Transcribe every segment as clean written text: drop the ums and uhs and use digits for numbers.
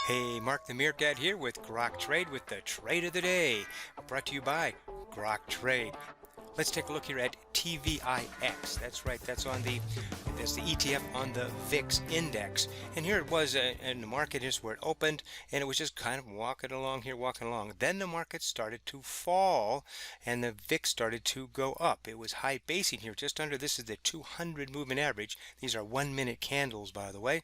Hey, Mark the Meerkat here with Grok Trade with the Trade of the Day, brought to you by Grok Trade. Let's take a look here at TVIX. That's right, that's the ETF on the VIX index. And here it was in the market. Here's where it opened, and it was just kind of walking along here, walking along. Then the market started to fall, and the VIX started to go up. It was high basing here, just under. This is the 200 moving average. These are 1-minute candles, by the way,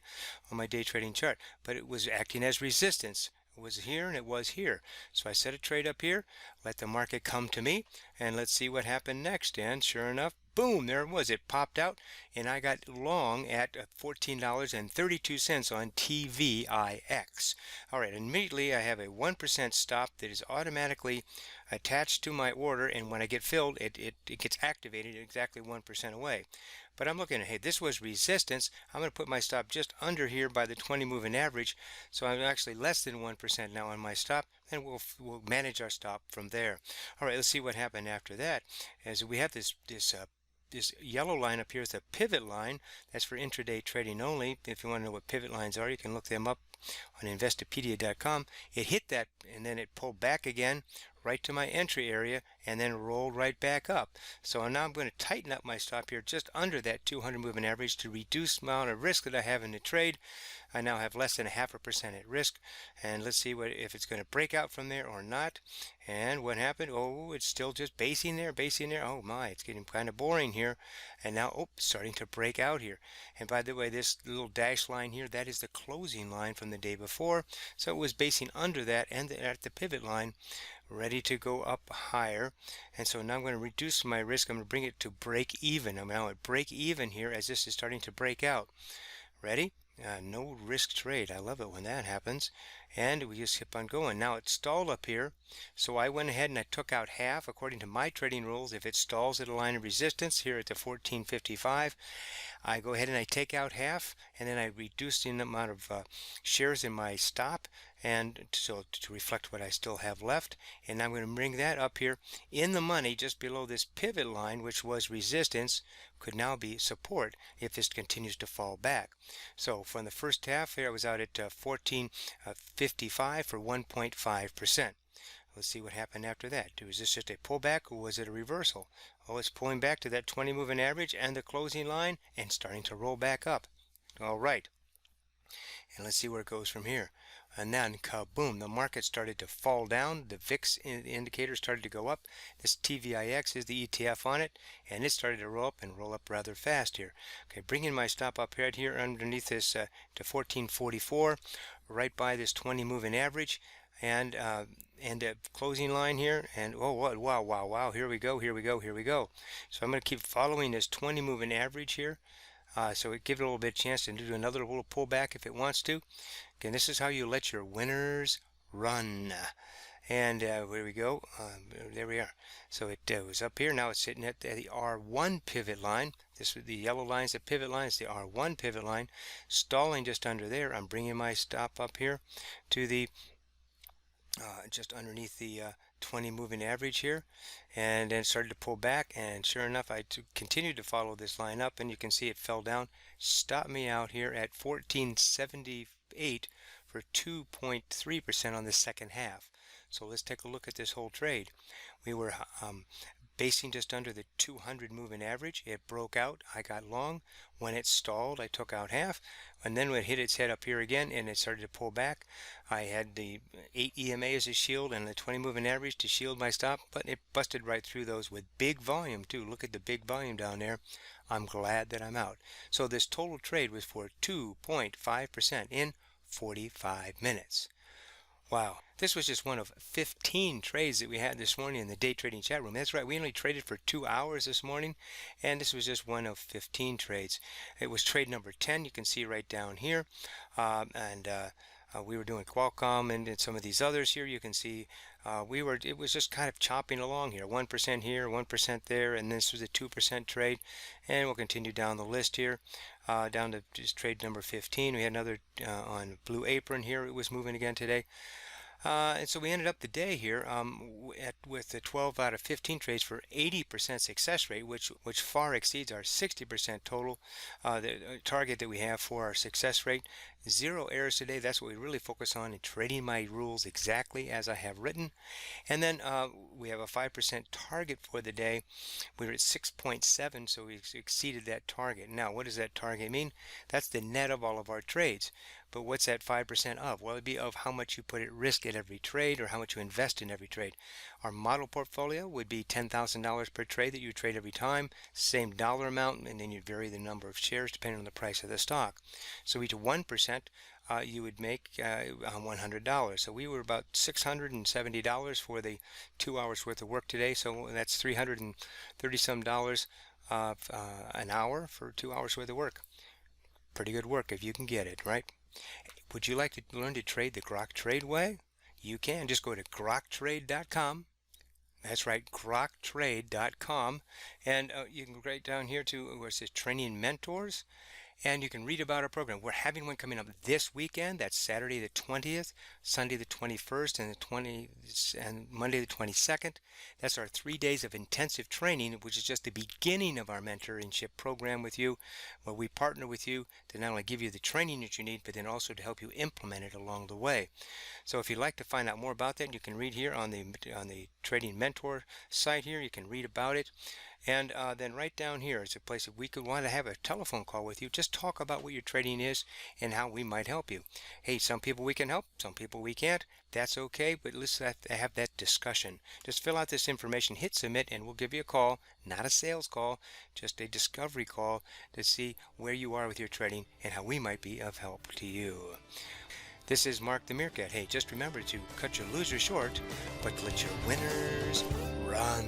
on my day trading chart. But it was acting as resistance. It was here and it was here. So I set a trade up here, let the market come to me, and let's see what happened next. And sure enough, boom, there it was. It popped out, and I got long at $14.32 on TVIX. All right, immediately I have a 1% stop that is automatically attached to my order, and when I get filled, it gets activated exactly 1% away. But I'm looking at, hey, this was resistance. I'm going to put my stop just under here by the 20 moving average, so I'm actually less than 1% now on my stop, and we'll manage our stop from there. All right, let's see what happened after that. As we have this yellow line up here is a pivot line. That's for intraday trading only. If you want to know what pivot lines are, you can look them up on investopedia.com. It hit that, and then it pulled back again right to my entry area, and then rolled right back up. So now I'm going to tighten up my stop here just under that 200 moving average to reduce the amount of risk that I have in the trade. I now have less than 0.5% at risk, and let's see if it's going to break out from there or not. And what happened? Oh, it's still just basing there. Oh my, it's getting kind of boring here. And now, oh, starting to break out here. And by the way, this little dash line here, that is the closing line from the day before. So it was basing under that and at the pivot line, ready to go up higher. And so now I'm going to reduce my risk. I'm going to bring it to break even. I'm now at break even here as this is starting to break out. Ready? No risk trade. I love it when that happens. And we just keep on going. Now it stalled up here, so I went ahead and I took out half. According to my trading rules, if it stalls at a line of resistance here at the 1455, I go ahead and I take out half, and then I reduce the amount of shares in my stop, and so to reflect what I still have left. And I'm going to bring that up here in the money just below this pivot line, which was resistance, could now be support if this continues to fall back. So from the first half here, I was out at 14.55 for 1.5%. Let's see what happened after that. Was this just a pullback, or was it a reversal? Oh, it's pulling back to that 20 moving average and the closing line and starting to roll back up. All right. And let's see where it goes from here. And then kaboom, the market started to fall down. The VIX indicator started to go up. This TVIX is the ETF on it, and it started to roll up rather fast here. Okay, bringing my stop up right here underneath this to 1444, right by this 20 moving average, and the closing line here. And oh, what? Wow! Here we go. So I'm going to keep following this 20 moving average here. So it gives it a little bit of chance to do another little pullback if it wants to. Again, this is how you let your winners run. And here we go. There we are. So it was up here. Now it's sitting at the R1 pivot line. This was the yellow line is the pivot line. It's the R1 pivot line. Stalling just under there. I'm bringing my stop up here to the just underneath the 20 moving average here, and then started to pull back, and sure enough I continued to follow this line up, and you can see it fell down, stopped me out here at 1478 for 2.3% on the second half. So let's take a look at this whole trade. We were basing just under the 200 moving average. It broke out. I got long. When it stalled, I took out half, and then when it hit its head up here again and it started to pull back, I had the 8 EMA as a shield and the 20 moving average to shield my stop, but it busted right through those with big volume too. Look at the big volume down there. I'm glad that I'm out. So this total trade was for 2.5% in 45 minutes. Wow, this was just one of 15 trades that we had this morning in the day trading chat room. That's right, we only traded for 2 hours this morning, and this was just one of 15 trades. It was trade number 10, you can see right down here, we were doing Qualcomm and some of these others here. You can see it was just kind of chopping along here, 1% here, 1% there, and this was a 2% trade. And we'll continue down the list here, down to just trade number 15. We had another on Blue Apron here. It was moving again today. And so we ended up the day here with the 12 out of 15 trades for 80% success rate, which far exceeds our 60% total the target that we have for our success rate. 0 errors today. That's what we really focus on in trading my rules exactly as I have written. And then we have a 5% target for the day. We were at 6.7, so we exceeded that target. Now, what does that target mean? That's the net of all of our trades. But what's that 5% of? Well, it'd be of how much you put at risk at every trade or how much you invest in every trade. Our model portfolio would be $10,000 per trade that you trade every time, same dollar amount, and then you'd vary the number of shares depending on the price of the stock. So each 1% you would make $100. So we were about $670 for the 2 hours worth of work today. So that's $330 some an hour for 2 hours worth of work. Pretty good work if you can get it, right? Would you like to learn to trade the Grok Trade way? You can. Just go to groktrade.com. That's right, groktrade.com. And you can go right down here to where it says Training Mentors. And you can read about our program. We're having one coming up this weekend. That's Saturday the 20th, Sunday the 21st, and Monday the 22nd. That's our 3 days of intensive training, which is just the beginning of our mentorship program with you, where we partner with you to not only give you the training that you need, but then also to help you implement it along the way. So if you'd like to find out more about that, you can read here on the Trading Mentor site here. You can read about it. And then right down here is a place that we could want to have a telephone call with you. Just talk about what your trading is and how we might help you. Hey, some people we can help, some people we can't. That's okay, but let's have that discussion. Just fill out this information, hit submit, and we'll give you a call. Not a sales call, just a discovery call to see where you are with your trading and how we might be of help to you. This is Mark the Meerkat. Hey, just remember to cut your losers short, but let your winners run.